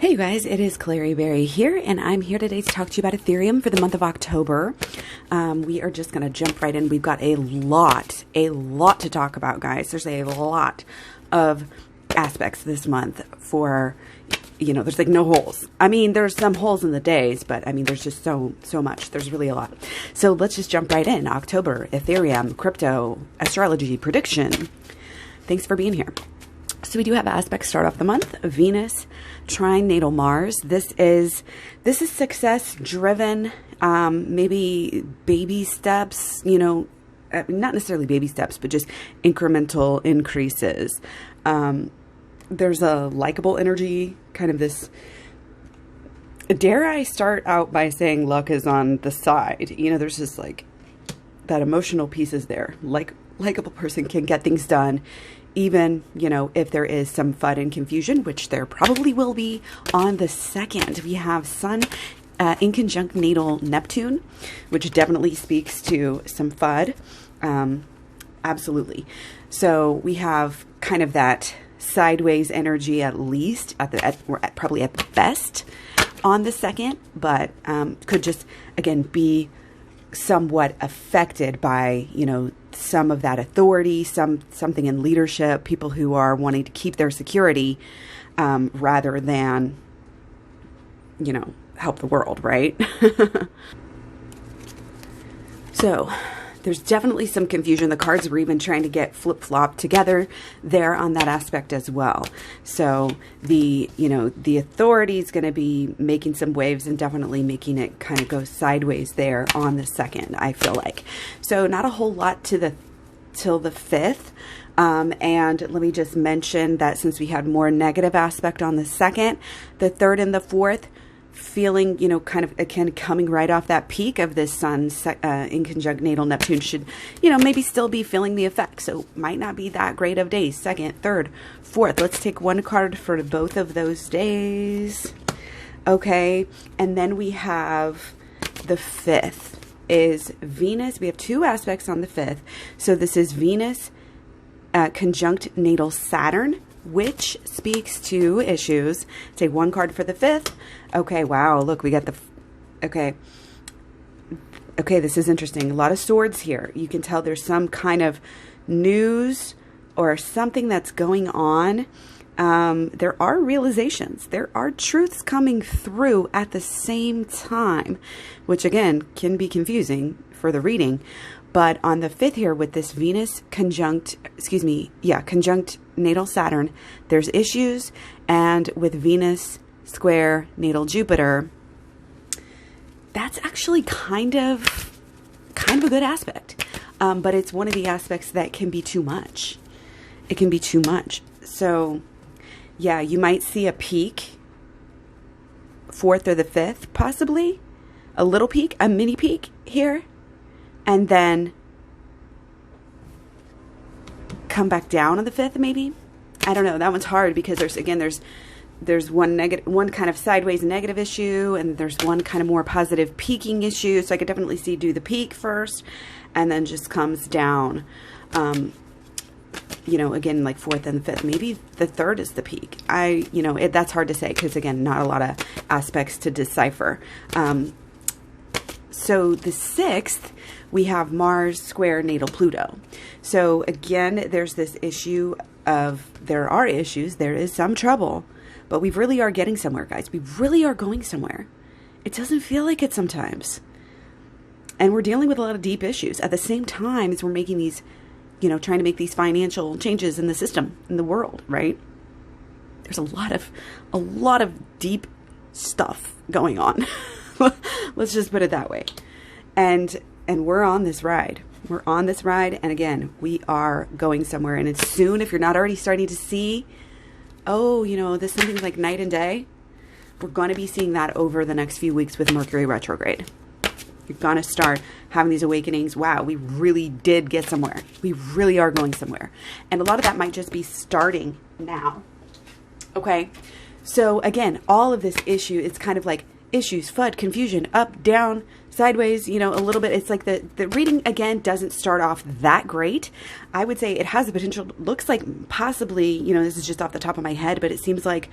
Hey you guys, it is Clary Berry here, and I'm here today to talk to you about Ethereum for the month of October. We are just going to jump right in. We've got a lot to talk about, guys. There's a lot of aspects this month for, there's like no holes. I mean, there's some holes in the days, but I mean, there's just so much. There's really a lot. So let's just jump right in. October, Ethereum, crypto, astrology, prediction. Thanks for being here. So we do have aspects start off the month. Venus, trine natal Mars. This is success driven, maybe baby steps, not necessarily baby steps, but just incremental increases. There's a likable energy, kind of this, dare I start out by saying luck is on the side. There's just like that emotional piece is there. Likable person can get things done. Even, if there is some FUD and confusion, which there probably will be on the 2nd. We have Sun in conjunct natal Neptune, which definitely speaks to some FUD. Absolutely. So we have kind of that sideways energy, at least, probably at the best on the 2nd, but could just, again, be somewhat affected by, some of that authority, something in leadership, people who are wanting to keep their security rather than, help the world, right? So there's definitely some confusion. The cards were even trying to get flip-flopped together there on that aspect as well. So the authority is going to be making some waves and definitely making it kind of go sideways there on the 2nd, I feel like. So not a whole lot till the 5th. And let me just mention that since we had more negative aspect on the 2nd, the 3rd and the 4th, feeling, kind of, again, coming right off that peak of this Sun in conjunct natal Neptune should, maybe still be feeling the effect. So might not be that great of days. 2nd, 3rd, 4th. Let's take one card for both of those days. Okay. And then we have the 5th is Venus. We have two aspects on the 5th. So this is Venus conjunct natal Saturn, which speaks to issues. Take one card for the 5th. Okay, wow, look, we got okay, this is interesting. A lot of swords here. You can tell there's some kind of news or something that's going on. There are realizations. There are truths coming through at the same time, which again can be confusing for the reading. But on the 5th here with this Venus conjunct natal Saturn, there's issues. And with Venus square natal Jupiter, that's actually kind of a good aspect. But it's one of the aspects that can be too much. It can be too much. So yeah, you might see a peak 4th or the 5th, possibly a little peak, a mini peak here. And then come back down on the 5th, maybe. I don't know. That one's hard because there's one kind of sideways negative issue, and there's one kind of more positive peaking issue. So I could definitely see do the peak first, and then just comes down. Again, like 4th and 5th. Maybe the 3rd is the peak. That's hard to say because again, not a lot of aspects to decipher. So the 6th, we have Mars square natal Pluto. So again, there's this issue of, there are issues, there is some trouble, but we really are getting somewhere, guys. We really are going somewhere. It doesn't feel like it sometimes. And we're dealing with a lot of deep issues at the same time as we're making these, trying to make these financial changes in the system, in the world, right? There's a lot of deep stuff going on. Let's just put it that way. And we're on this ride. We're on this ride. And again, we are going somewhere. And it's soon, if you're not already starting to see, this something's like night and day. We're going to be seeing that over the next few weeks with Mercury retrograde. You're going to start having these awakenings. Wow, we really did get somewhere. We really are going somewhere. And a lot of that might just be starting now. Okay. So again, all of this issue, it's kind of like issues, FUD, confusion, up, down, sideways, a little bit. It's like the reading, again, doesn't start off that great. I would say it has the potential, looks like possibly, this is just off the top of my head, but it seems like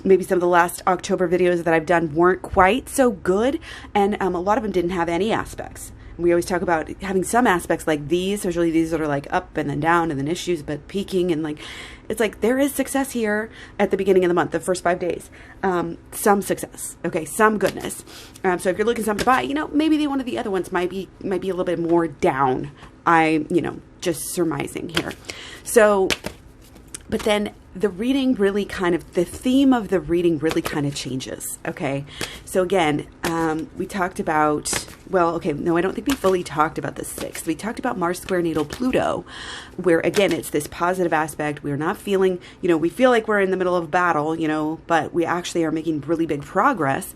maybe some of the last October videos that I've done weren't quite so good, and a lot of them didn't have any aspects. We always talk about having some aspects like these, usually these that are like up and then down and then issues, but peaking, and like, it's like there is success here at the beginning of the month, the first 5 days. Some success, okay, some goodness. So if you're looking for something to buy, you know, maybe one of the other ones might be a little bit more down. Just surmising here. So, but then the reading really the theme of the reading really kind of changes. Okay. So again, we talked about, I don't think we fully talked about the 6th. We talked about Mars square natal Pluto, where again, it's this positive aspect. We're not feeling, we feel like we're in the middle of battle, but we actually are making really big progress.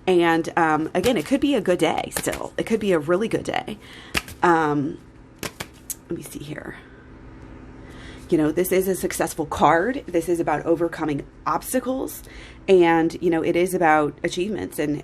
And, again, it could be a good day still. It could be a really good day. Let me see here. This is a successful card. This is about overcoming obstacles, and it is about achievements and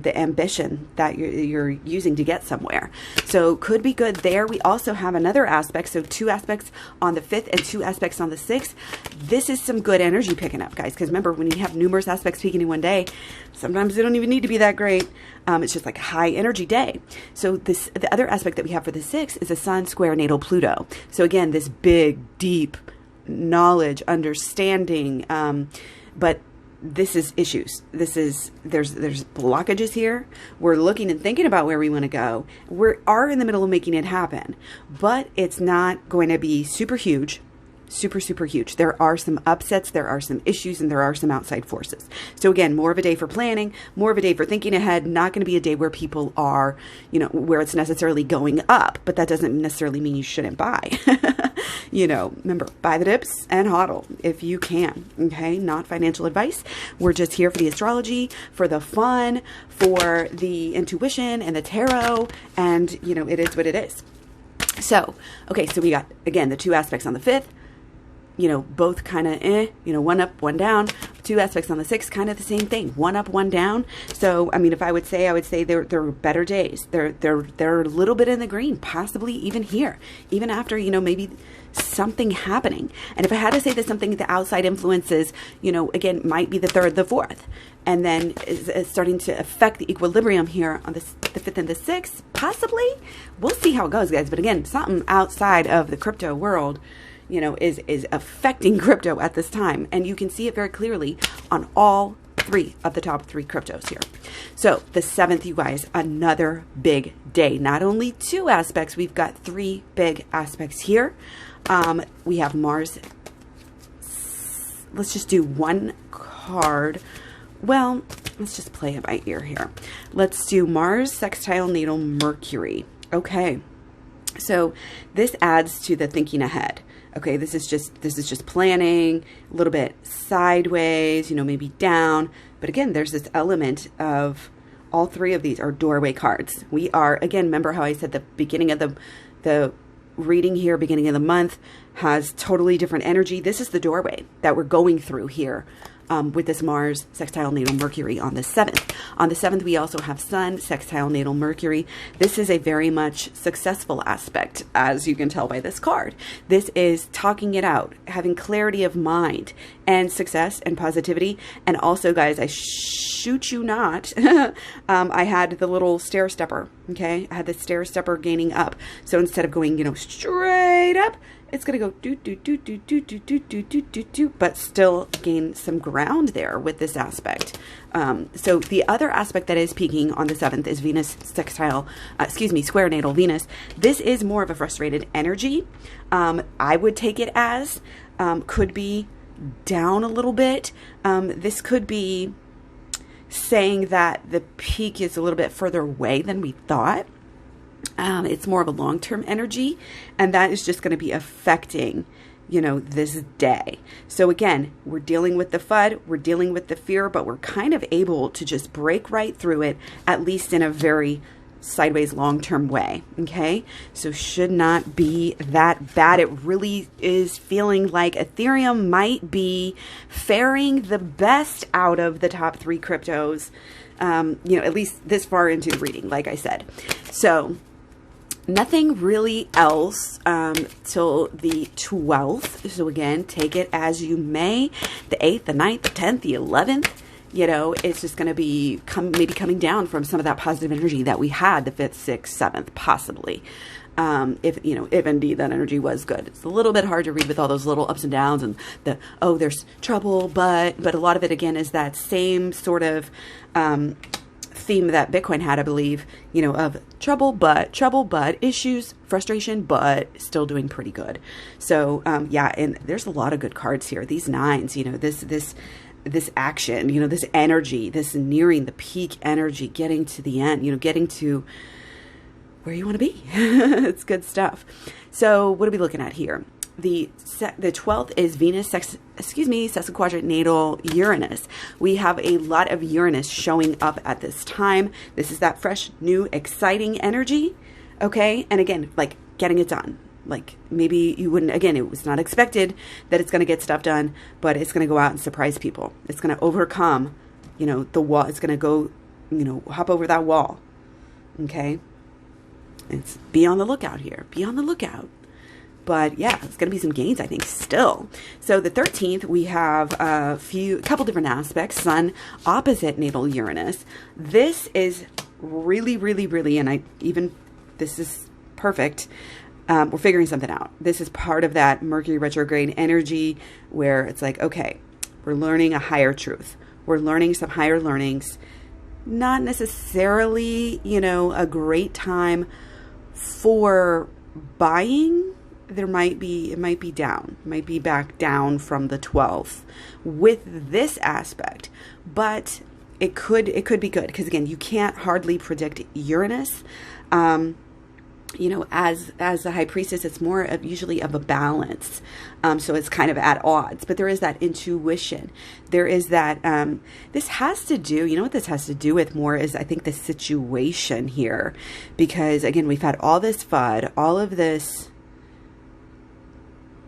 the ambition that you're using to get somewhere. So could be good there. We also have another aspect. So 2 aspects on the 5th and 2 aspects on the 6th. This is some good energy picking up, guys. Because remember, when you have numerous aspects peaking in one day, sometimes they don't even need to be that great. It's just like a high energy day. So the other aspect that we have for the 6th is a Sun square natal Pluto. So again, this big, deep knowledge, understanding, but this is issues. There's blockages here. We're looking and thinking about where we want to go. We are in the middle of making it happen, but it's not going to be super huge. Super huge. There are some upsets, there are some issues, and there are some outside forces. So again, more of a day for planning, more of a day for thinking ahead, not going to be a day where people are, where it's necessarily going up, but that doesn't necessarily mean you shouldn't buy. Remember, buy the dips and hodl if you can, okay? Not financial advice. We're just here for the astrology, for the fun, for the intuition and the tarot, and, it is what it is. So, okay, so we got, again, the 2 aspects on the 5th, both kind of, one up, one down. 2 aspects on the 6th, kind of the same thing. 1 up, 1 down. So, I mean, if I would say they're better days. They're a little bit in the green, possibly even here, even after, maybe something happening. And if I had to say that something, the outside influences, again, might be the 3rd, the 4th, and then is starting to affect the equilibrium here on the 5th and the 6th, possibly. We'll see how it goes, guys. But again, something outside of the crypto world, is affecting crypto at this time. And you can see it very clearly on all 3 of the top 3 cryptos here. So the 7th, you guys, another big day. Not only 2 aspects, we've got 3 big aspects here. We have Mars. Let's just do 1 card. Well, let's just play it by ear here. Let's do Mars sextile natal Mercury. Okay. So this adds to the thinking ahead. Okay, this is just planning, a little bit sideways, maybe down. But again, there's this element of all 3 of these are doorway cards. We are, again, remember how I said the beginning of the reading here, beginning of the month, has totally different energy. This is the doorway that we're going through here. With this Mars sextile natal Mercury on the 7th. On the 7th, we also have Sun sextile natal Mercury. This is a very much successful aspect, as you can tell by this card. This is talking it out, having clarity of mind, and success and positivity. And also, guys, I shoot you not, I had the little stair stepper, okay? I had the stair stepper gaining up. So instead of going, straight up, it's going to go do, do, do, do, do, do, do, do, do, do, do, but still gain some ground there with this aspect. So the other aspect that is peaking on the 7th is Venus square natal Venus. This is more of a frustrated energy. I would take it as, could be down a little bit. This could be saying that the peak is a little bit further away than we thought. It's more of a long-term energy, and that is just going to be affecting, this day. So again, we're dealing with the FUD, we're dealing with the fear, but we're kind of able to just break right through it, at least in a very sideways long-term way. Okay, so should not be that bad. It really is feeling like Ethereum might be faring the best out of the top 3 cryptos, at least this far into the reading, like I said. So Nothing really else till the 12th. So again, take it as you may. The 8th, the 9th, the 10th, the 11th. You know, it's just going to be maybe coming down from some of that positive energy that we had the 5th, 6th, 7th, possibly. If indeed that energy was good. It's a little bit hard to read with all those little ups and downs and there's trouble, but a lot of it again is that same sort of theme that Bitcoin had, I believe, of trouble, but issues, frustration, but still doing pretty good. So, and there's a lot of good cards here. These nines, this action, this energy, this nearing the peak energy, getting to the end, getting to where you want to be. It's good stuff. So what are we looking at here? The 12th is Venus, sexaquadrant natal Uranus. We have a lot of Uranus showing up at this time. This is that fresh, new, exciting energy. Okay. And again, like getting it done. Like maybe you wouldn't, again, it was not expected that it's going to get stuff done, but it's going to go out and surprise people. It's going to overcome, the wall. It's going to go, hop over that wall. Okay. Be on the lookout here. Be on the lookout. But yeah, it's going to be some gains, I think, still. So the 13th, we have a couple different aspects. Sun opposite natal Uranus. This is really, really, really, this is perfect. We're figuring something out. This is part of that Mercury retrograde energy where it's like, okay, we're learning a higher truth. We're learning some higher learnings. Not necessarily, a great time for buying. It might be down, might be back down from the 12th with this aspect, but it could be good because again, you can't hardly predict Uranus. As the high priestess, it's more of usually of a balance. So it's kind of at odds, but there is that intuition. There is that, this has to do, what this has to do with more is I think the situation here, because again, we've had all this FUD, all of this.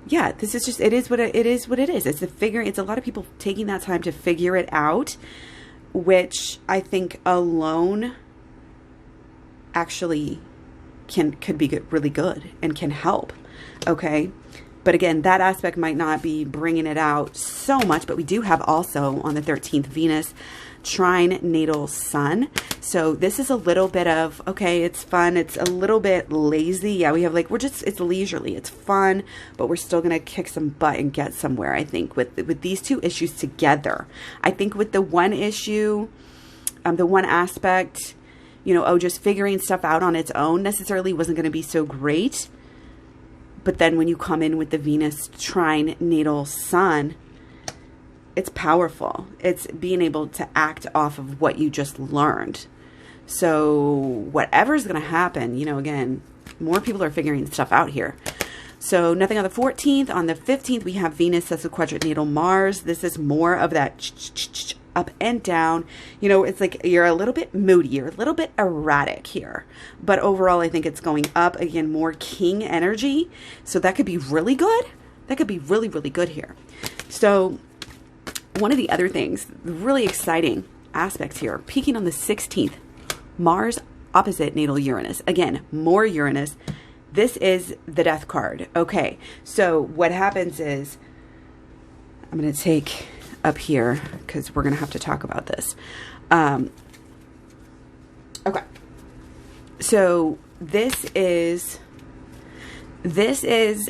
Yeah, this is just, it is what it is. It's a lot of people taking that time to figure it out, which I think alone actually could be really good and can help. Okay. But again, that aspect might not be bringing it out so much, but we do have also on the 13th Venus trine natal Sun. So this is a little bit of, okay, it's fun. It's a little bit lazy. Yeah, we have it's leisurely. It's fun, but we're still going to kick some butt and get somewhere, I think, with these two issues together. I think with the one issue, the one aspect, just figuring stuff out on its own necessarily wasn't going to be so great. But then when you come in with the Venus trine natal Sun, it's powerful. It's being able to act off of what you just learned. So whatever's going to happen, again, more people are figuring stuff out here. So nothing on the 14th. On the 15th, we have Venus sexaquadrant natal Mars. This is more of that up and down. It's like you're a little bit moody. You're a little bit erratic here. But overall, I think it's going up. Again, more king energy. So that could be really good. That could be really, really good here. So one of the other things, really exciting aspects here, peaking on the 16th, Mars opposite natal Uranus. Again, more Uranus. This is the death card. Okay, so what happens is, I'm going to take up here because we're going to have to talk about this. Okay, so this is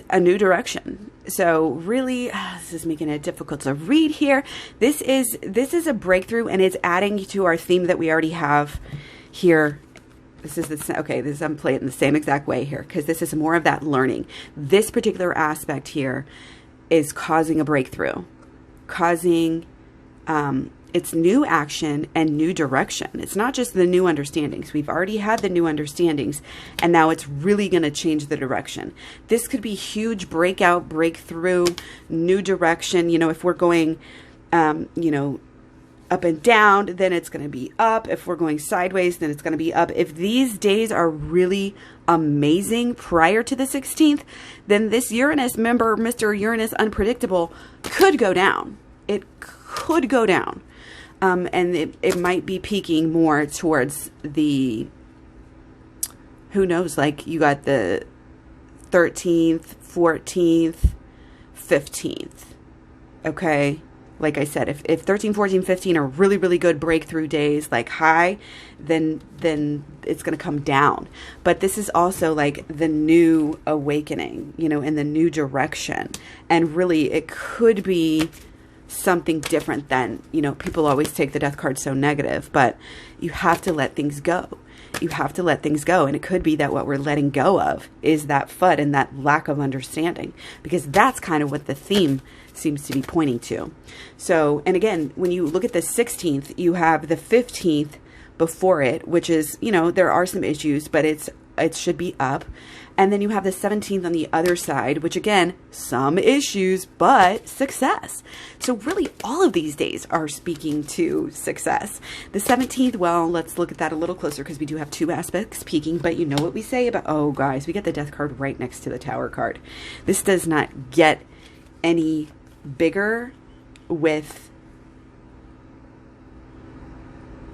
a new direction. So really, this is making it difficult to read here. This is a breakthrough, and it's adding to our theme that we already have here. I'm playing it in the same exact way here because this is more of that learning. This particular aspect here is causing a breakthrough, causing it's new action and new direction. It's not just the new understandings. We've already had the new understandings, and now it's really going to change the direction. This could be huge breakout, breakthrough, new direction. If we're going, up and down, then it's going to be up. If we're going sideways, then it's going to be up. If these days are really amazing prior to the 16th, then this Uranus, member, Mr. Uranus Unpredictable, could go down. It could go down. And it might be peaking more towards the who knows, like you got the 13th, 14th, 15th. Okay. Like I said, if 13, 14, 15 are really, really good breakthrough days, like high, then it's going to come down. But this is also like the new awakening, you know, in the new direction. And really, it could be something different than, you know, people always take the death card so negative, but you have to let things go. You have to let things go. And it could be that what we're letting go of is that FUD and that lack of understanding, because that's kind of what the theme seems to be pointing to. So, and again, when you look at the 16th, you have the 15th before it, which is, you know, there are some issues, but it should be up. And then you have the 17th on the other side, which again, some issues, but success. So really all of these days are speaking to success. The 17th, well, let's look at that a little closer because we do have two aspects peaking, but you know what we say about, oh guys, we get the death card right next to the tower card. This does not get any bigger with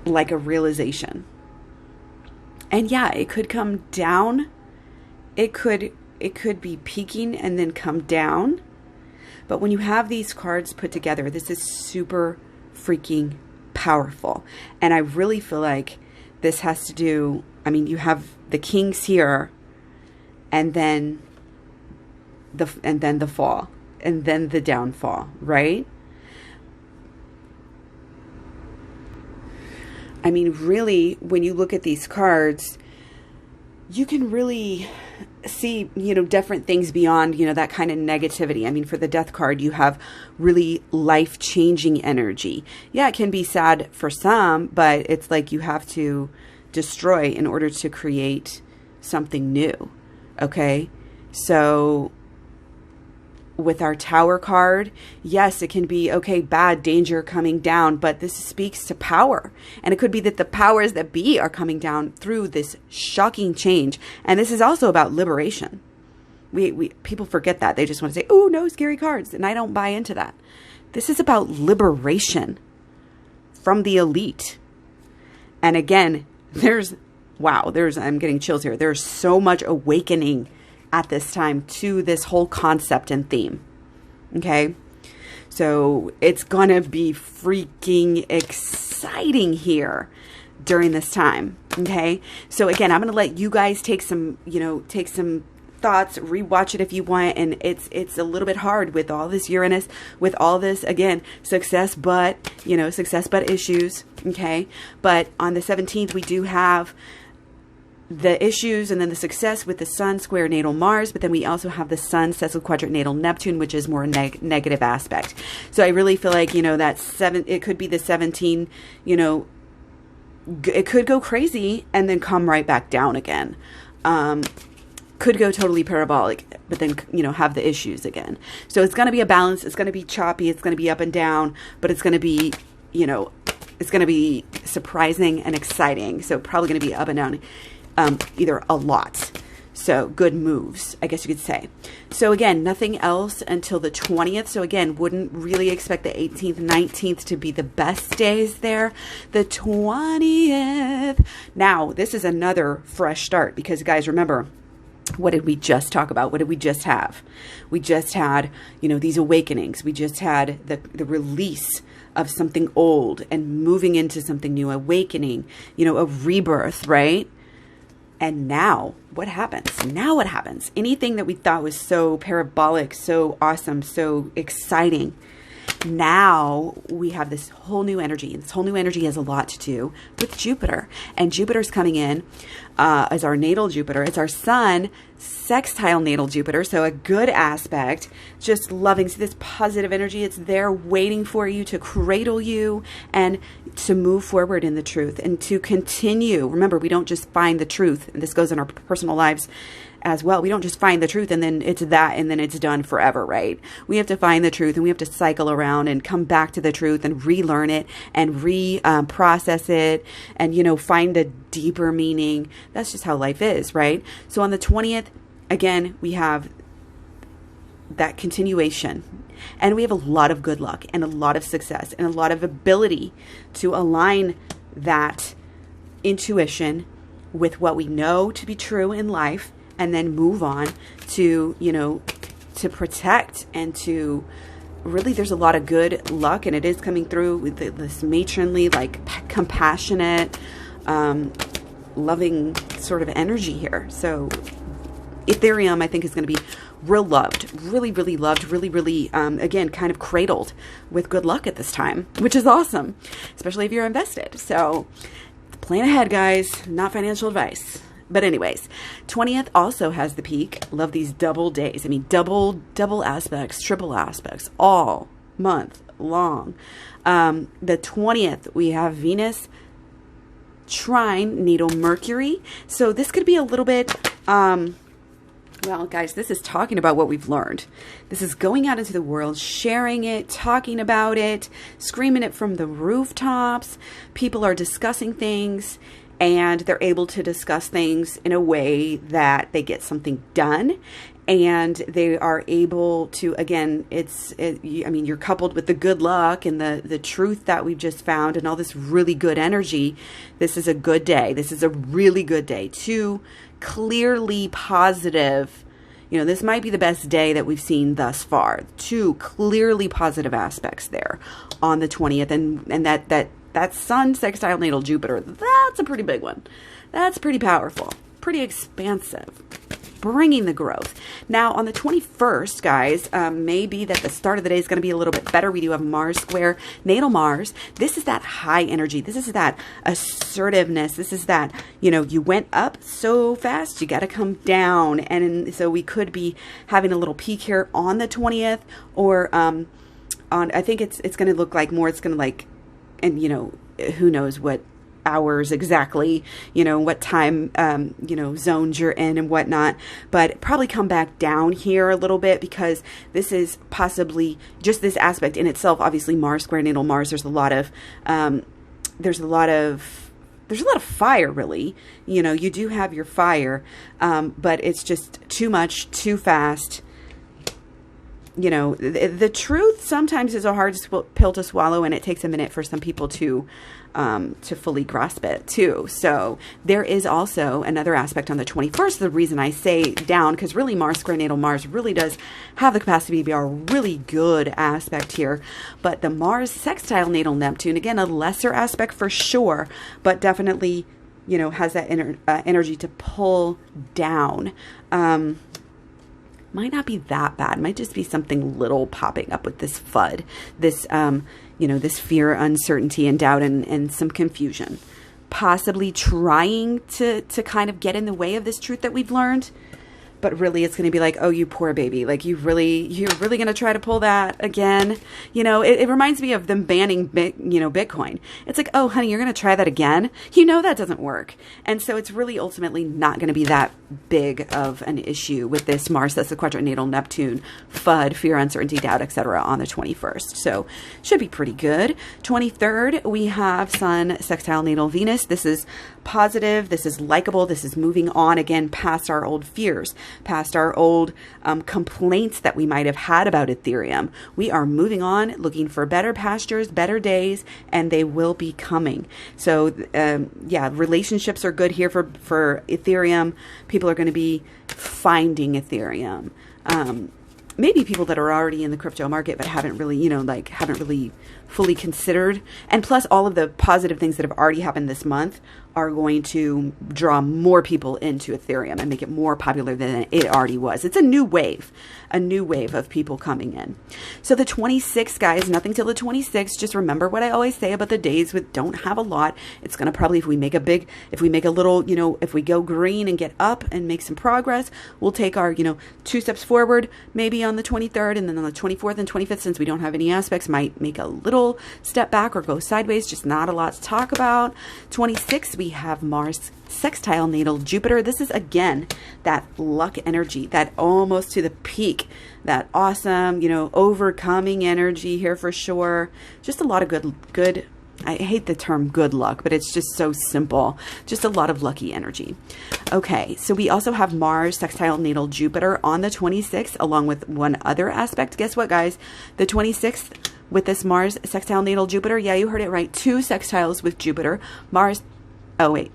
like a realization. And yeah, it could come down. It could be peaking and then come down. But when you have these cards put together, this is super freaking powerful. And I really feel like this has to do, I mean, you have the kings here and then the fall and then the downfall, right? I mean, really, when you look at these cards, you can really see, you know, different things beyond, you know, that kind of negativity. I mean, for the death card, you have really life-changing energy. Yeah, it can be sad for some, but it's like you have to destroy in order to create something new. Okay? So with our tower card, yes, it can be, okay, bad, danger coming down, but this speaks to power. And it could be that the powers that be are coming down through this shocking change. And this is also about liberation. People forget that. They just want to say, oh, no, scary cards. And I don't buy into that. This is about liberation from the elite. And again, I'm getting chills here. There's so much awakening at this time to this whole concept and theme. Okay. So it's going to be freaking exciting here during this time. Okay. So again, I'm going to let you guys take some thoughts, rewatch it if you want. And it's a little bit hard with all this Uranus, with all this, again, success, but issues. Okay. But on the 17th, we do have the issues and then the success with the Sun square natal Mars, but then we also have the Sun sextile quadrant natal Neptune, which is more negative aspect. So I really feel like, it could be the 17, it could go crazy and then come right back down again. Could go totally parabolic, but then, have the issues again. So it's going to be a balance. It's going to be choppy. It's going to be up and down, but it's going to be, it's going to be surprising and exciting. So probably going to be up and down. Either a lot. So good moves, I guess you could say. So again, nothing else until the 20th. So again, wouldn't really expect the 18th, 19th to be the best days there. The 20th. Now, this is another fresh start because guys, remember, what did we just talk about? What did we just have? We just had, these awakenings. We just had the release of something old and moving into something new, awakening, a rebirth, right? And now what happens? Now what happens? Anything that we thought was so parabolic, so awesome, so exciting. Now we have this whole new energy. And this whole new energy has a lot to do with Jupiter. And Jupiter's coming in as our natal Jupiter. It's our Sun sextile natal Jupiter. So a good aspect, just loving. See this positive energy. It's there waiting for you to cradle you and to move forward in the truth and to continue. Remember, we don't just find the truth. And this goes in our personal lives as well. We don't just find the truth and then it's that and then it's done forever, right? We have to find the truth and we have to cycle around and come back to the truth and relearn it and process it and, find a deeper meaning. That's just how life is, right? So on the 20th, again, we have that continuation and we have a lot of good luck and a lot of success and a lot of ability to align that intuition with what we know to be true in life, and then move on to, you know, to protect and to really, there's a lot of good luck, and it is coming through with this matronly, like compassionate, loving sort of energy here. So Ethereum, I think, is going to be real loved, really, really loved, really, really, again, kind of cradled with good luck at this time, which is awesome, especially if you're invested. So plan ahead, guys, not financial advice. But anyways, 20th also has the peak. Love these double days. I mean, double aspects, triple aspects, all month long. The 20th, we have Venus trine natal Mercury. So this could be a little bit, well, guys, this is talking about what we've learned. This is going out into the world, sharing it, talking about it, screaming it from the rooftops. People are discussing things, and they're able to discuss things in a way that they get something done, and they are able to, again, I mean, you're coupled with the good luck and the truth that we've just found and all this really good energy. This is a good day. This is a really good day. Two clearly positive, you know, this might be the best day that we've seen thus far. Two clearly positive aspects there on the 20th, and that Sun sextile natal Jupiter, that's a pretty big one. That's pretty powerful, pretty expansive, bringing the growth. Now, on the 21st, guys, maybe that the start of the day is going to be a little bit better. We do have Mars square natal Mars. This is that high energy. This is that assertiveness. This is that, you know, you went up so fast, you got to come down. And so we could be having a little peak here on the 20th, or on, I think it's going to look like more, it's going to like, and, you know, who knows what hours exactly, you know, what time, you know, zones you're in and whatnot, but probably come back down here a little bit, because this is possibly just this aspect in itself. Obviously, Mars square natal Mars, there's a lot of fire, really. You know, you do have your fire, but it's just too much, too fast. You know, the truth sometimes is a hard pill to swallow, and it takes a minute for some people to fully grasp it too. So there is also another aspect on the 21st. The reason I say down, because really Mars square natal Mars really does have the capacity to be a really good aspect here. But the Mars sextile natal Neptune, again, a lesser aspect for sure, but definitely, you know, has that energy to pull down. Might not be that bad. Might just be something little popping up with this FUD, this, you know, this fear, uncertainty, and doubt, and some confusion. Possibly trying to kind of get in the way of this truth that we've learned. But really, it's going to be like, oh, you poor baby. Like, you're really going to try to pull that again. You know, it reminds me of them banning, Bitcoin. It's like, oh, honey, you're going to try that again? You know that doesn't work. And so it's really ultimately not going to be that big of an issue with this Mars, that's the quadrant natal Neptune, FUD, fear, uncertainty, doubt, etc. on the 21st. So should be pretty good. 23rd, we have Sun sextile natal Venus. This is positive. This is likable. This is moving on again past our old fears, past our old complaints that we might have had about Ethereum. We are moving on, looking for better pastures, better days, and they will be coming. So yeah, relationships are good here for Ethereum. People are going to be finding Ethereum. Maybe people that are already in the crypto market but haven't really, haven't really fully considered. And plus all of the positive things that have already happened this month are going to draw more people into Ethereum and make it more popular than it already was. It's a new wave of people coming in. So the 26th, guys, nothing till the 26th. Just remember what I always say about the days with don't have a lot. It's going to probably, if we make a little, if we go green and get up and make some progress, we'll take our, 2 steps forward, maybe on the 23rd, and then on the 24th and 25th, since we don't have any aspects, might make a little step back or go sideways. Just not a lot to talk about. 26th, we have Mars sextile natal Jupiter. This is again that luck energy, that almost to the peak, that awesome, overcoming energy here for sure. Just a lot of good. I hate the term good luck, but it's just so simple. Just a lot of lucky energy. Okay, so we also have Mars sextile natal Jupiter on the 26th, along with one other aspect. Guess what, guys? The 26th with this Mars sextile natal Jupiter. Yeah, you heard it right. 2 sextiles with Jupiter. Mars. Oh, wait.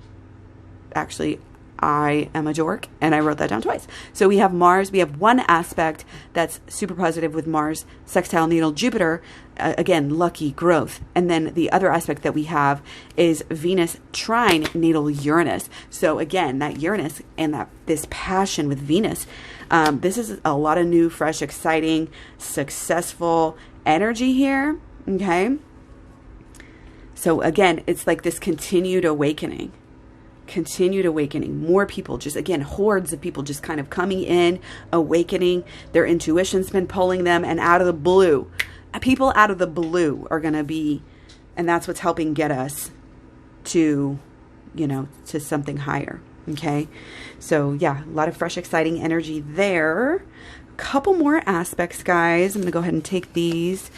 actually, I am a dork, and I wrote that down twice. So we have Mars. We have one aspect that's super positive with Mars, sextile natal Jupiter. Again, lucky growth. And then the other aspect that we have is Venus trine natal Uranus. So again, that Uranus and this passion with Venus. This is a lot of new, fresh, exciting, successful energy here. Okay. So again, it's like this continued awakening. More people, just again, hordes of people just kind of coming in, awakening. Their intuition's been pulling them, and out of the blue, people out of the blue are going to be, and that's what's helping get us to, to something higher. Okay. So yeah, a lot of fresh, exciting energy there. A couple more aspects, guys. I'm going to go ahead and take these.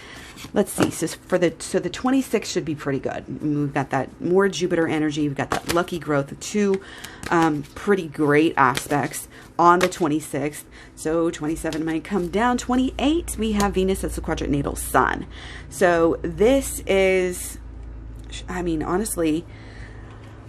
Let's see. So the 26th should be pretty good. We've got that more Jupiter energy. We've got that lucky growth. Two pretty great aspects on the 26th. So 27 might come down. 28, we have Venus as the quadrant natal Sun. So this is, I mean, honestly,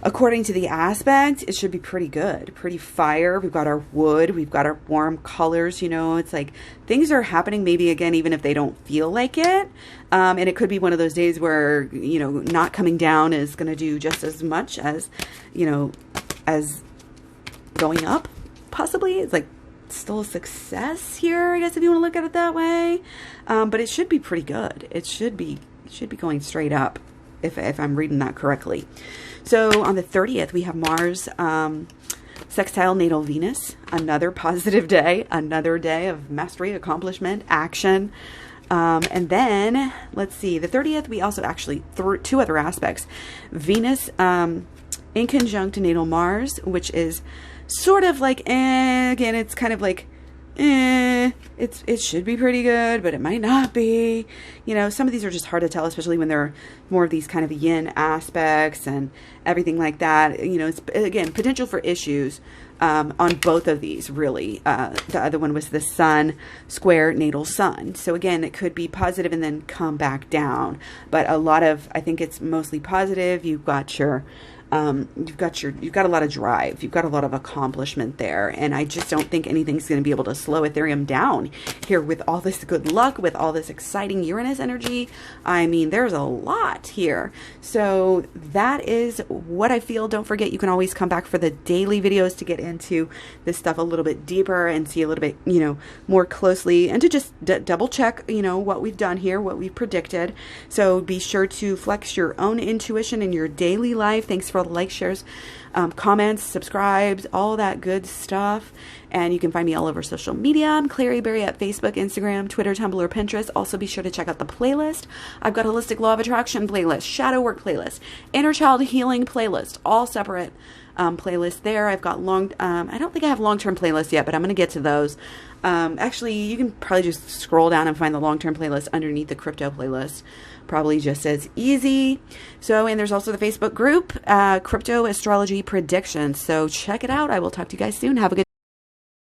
according to the aspect, it should be pretty good, pretty fire. We've got our wood, we've got our warm colors, it's like things are happening maybe again, even if they don't feel like it. And it could be one of those days where, not coming down is going to do just as much as, as going up, possibly. It's like still a success here, I guess, if you want to look at it that way. But it should be pretty good. It should be going straight up if I'm reading that correctly. So on the 30th, we have Mars sextile natal Venus, another positive day, another day of mastery, accomplishment, action. And then, let's see, the 30th, we also actually, two other aspects. Venus in conjunct natal Mars, which is sort of like, again, it's kind of like, it should be pretty good, but it might not be. Some of these are just hard to tell, especially when there are more of these kind of yin aspects and everything like that. It's, again, potential for issues on both of these, really. The other one was the Sun square natal Sun. So again, it could be positive and then come back down. But I think it's mostly positive. You've got you've got a lot of drive. You've got a lot of accomplishment there. And I just don't think anything's going to be able to slow Ethereum down here with all this good luck, with all this exciting Uranus energy. I mean, there's a lot here. So that is what I feel. Don't forget, you can always come back for the daily videos to get into this stuff a little bit deeper and see a little bit, more closely, and to just double check, what we've done here, what we've predicted. So be sure to flex your own intuition in your daily life. Thanks for likes, shares, comments, subscribes, all that good stuff. And you can find me all over social media. I'm Clary Berry at Facebook, Instagram, Twitter, Tumblr, Pinterest. Also be sure to check out the playlist. I've got Holistic Law of Attraction playlist, Shadow Work playlist, Inner Child Healing playlist, all separate playlists there. I've got I don't think I have long-term playlists yet, but I'm going to get to those. Actually, you can probably just scroll down and find the long-term playlist underneath the crypto playlist. Probably just as easy. So, and there's also the Facebook group, Crypto Astrology Predictions. So check it out. I will talk to you guys soon. Have a good